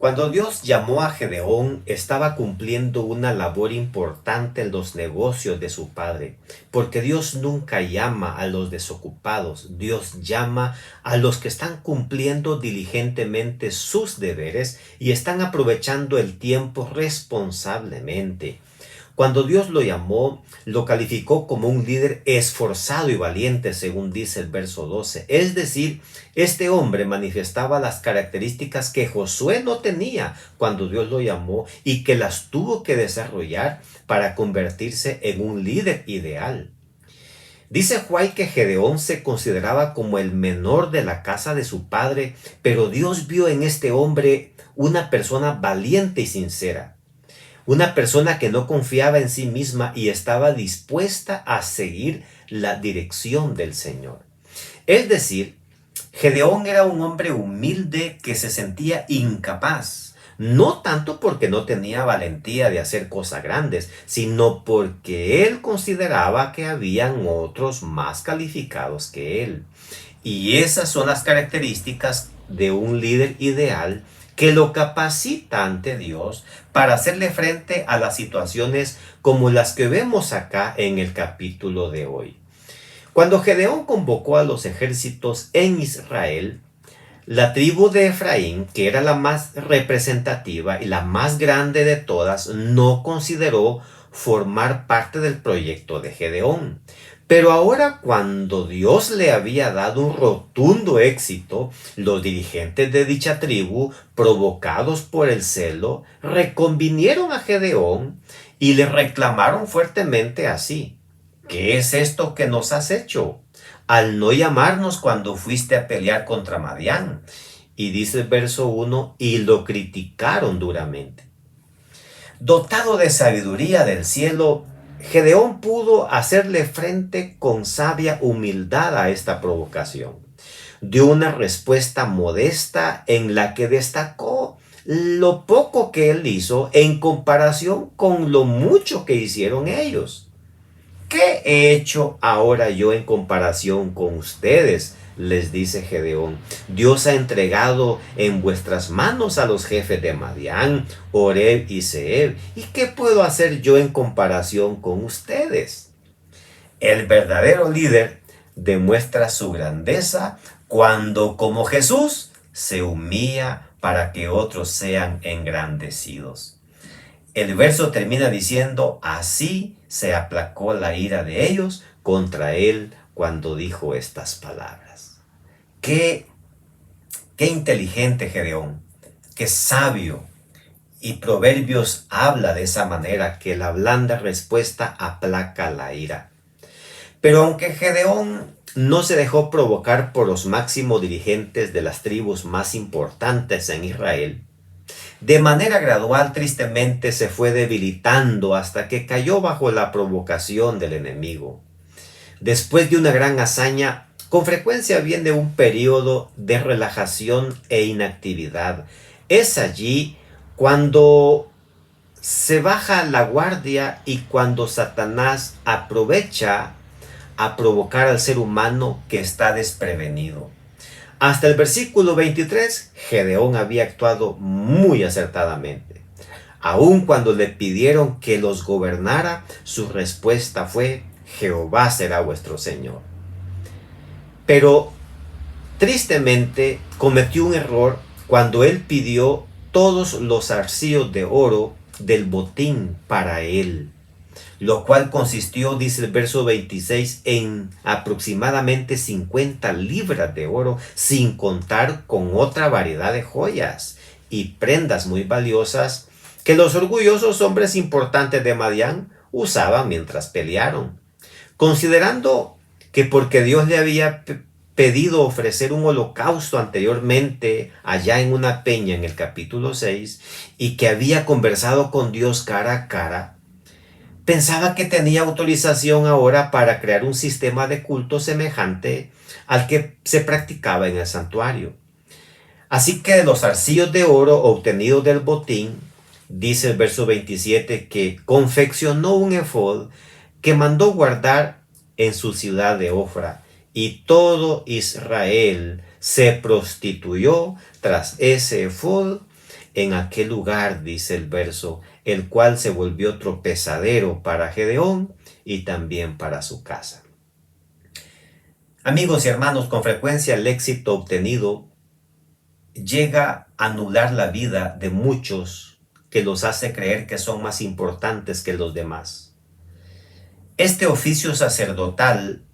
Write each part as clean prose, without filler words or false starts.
Cuando Dios llamó a Gedeón, estaba cumpliendo una labor importante en los negocios de su padre, porque Dios nunca llama a los desocupados, Dios llama a los que están cumpliendo diligentemente sus deberes y están aprovechando el tiempo responsablemente. Cuando Dios lo llamó, lo calificó como un líder esforzado y valiente, según dice el verso 12. Es decir, este hombre manifestaba las características que Josué no tenía cuando Dios lo llamó y que las tuvo que desarrollar para convertirse en un líder ideal. Dice White que Gedeón se consideraba como el menor de la casa de su padre, pero Dios vio en este hombre una persona valiente y sincera. Una persona que no confiaba en sí misma y estaba dispuesta a seguir la dirección del Señor. Es decir, Gedeón era un hombre humilde que se sentía incapaz, no tanto porque no tenía valentía de hacer cosas grandes, sino porque él consideraba que habían otros más calificados que él. Y esas son las características de un líder ideal que lo capacita ante Dios para hacerle frente a las situaciones como las que vemos acá en el capítulo de hoy. Cuando Gedeón convocó a los ejércitos en Israel, la tribu de Efraín, que era la más representativa y la más grande de todas, no consideró formar parte del proyecto de Gedeón. Pero ahora, cuando Dios le había dado un rotundo éxito, los dirigentes de dicha tribu, provocados por el celo, reconvinieron a Gedeón y le reclamaron fuertemente así: ¿qué es esto que nos has hecho al no llamarnos cuando fuiste a pelear contra Madián? Y dice el verso 1, y lo criticaron duramente. Dotado de sabiduría del cielo, Gedeón pudo hacerle frente con sabia humildad a esta provocación. Dio una respuesta modesta en la que destacó lo poco que él hizo en comparación con lo mucho que hicieron ellos. ¿Qué he hecho ahora yo en comparación con ustedes?, les dice Gedeón. Dios ha entregado en vuestras manos a los jefes de Madián, Oreb y Zeeb. ¿Y qué puedo hacer yo en comparación con ustedes? El verdadero líder demuestra su grandeza cuando, como Jesús, se humilla para que otros sean engrandecidos. El verso termina diciendo: así se aplacó la ira de ellos contra él cuando dijo estas palabras. Qué inteligente Gedeón, qué sabio. Y Proverbios habla de esa manera, que la blanda respuesta aplaca la ira. Pero aunque Gedeón no se dejó provocar por los máximos dirigentes de las tribus más importantes en Israel, de manera gradual tristemente se fue debilitando hasta que cayó bajo la provocación del enemigo. Después de una gran hazaña, con frecuencia viene un periodo de relajación e inactividad. Es allí cuando se baja la guardia y cuando Satanás aprovecha a provocar al ser humano que está desprevenido. Hasta el versículo 23, Gedeón había actuado muy acertadamente. Aun cuando le pidieron que los gobernara, su respuesta fue: Jehová será vuestro Señor. Pero tristemente cometió un error cuando él pidió todos los zarcillos de oro del botín para él, lo cual consistió, dice el verso 26, en aproximadamente 50 libras de oro, sin contar con otra variedad de joyas y prendas muy valiosas que los orgullosos hombres importantes de Madián usaban mientras pelearon. Considerando que porque Dios le había pedido ofrecer un holocausto anteriormente allá en una peña en el capítulo 6 y que había conversado con Dios cara a cara, pensaba que tenía autorización ahora para crear un sistema de culto semejante al que se practicaba en el santuario. Así que de los zarcillos de oro obtenidos del botín, dice el verso 27, que confeccionó un efod que mandó guardar en su ciudad de Ofra, y todo Israel se prostituyó tras ese efod en aquel lugar, dice el verso, el cual se volvió tropezadero para Gedeón y también para su casa. Amigos y hermanos, con frecuencia el éxito obtenido llega a anular la vida de muchos, que los hace creer que son más importantes que los demás. Este oficio sacerdotal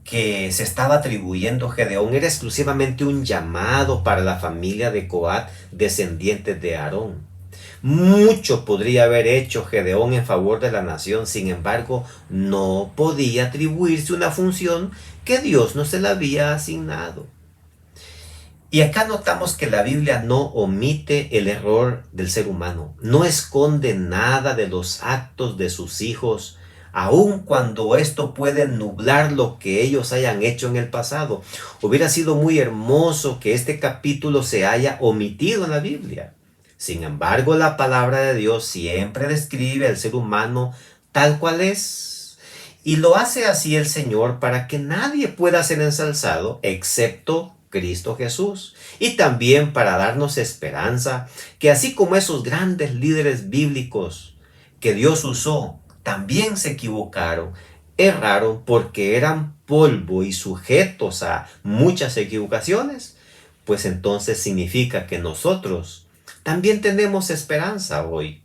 que se estaba atribuyendo Gedeón era exclusivamente un llamado para la familia de Coat, descendientes de Aarón. Mucho podría haber hecho Gedeón en favor de la nación, sin embargo, no podía atribuirse una función que Dios no se la había asignado. Y acá notamos que la Biblia no omite el error del ser humano, no esconde nada de los actos de sus hijos, aun cuando esto puede nublar lo que ellos hayan hecho en el pasado. Hubiera sido muy hermoso que este capítulo se haya omitido en la Biblia. Sin embargo, la palabra de Dios siempre describe al ser humano tal cual es. Y lo hace así el Señor para que nadie pueda ser ensalzado excepto Cristo Jesús. Y también para darnos esperanza que así como esos grandes líderes bíblicos que Dios usó, también se equivocaron, erraron porque eran polvo y sujetos a muchas equivocaciones, pues entonces significa que nosotros también tenemos esperanza hoy,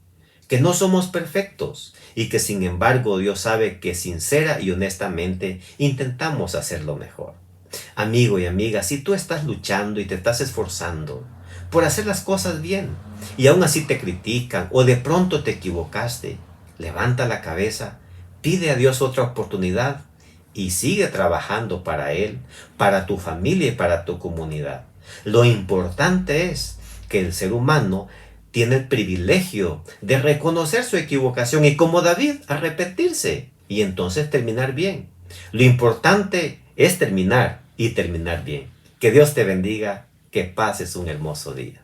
que no somos perfectos y que sin embargo Dios sabe que sincera y honestamente intentamos hacerlo mejor. Amigo y amiga, si tú estás luchando y te estás esforzando por hacer las cosas bien y aún así te critican o de pronto te equivocaste, levanta la cabeza, pide a Dios otra oportunidad y sigue trabajando para Él, para tu familia y para tu comunidad. Lo importante es que el ser humano tiene el privilegio de reconocer su equivocación y, como David, arrepentirse y entonces terminar bien. Lo importante es terminar y terminar bien. Que Dios te bendiga, que pases un hermoso día.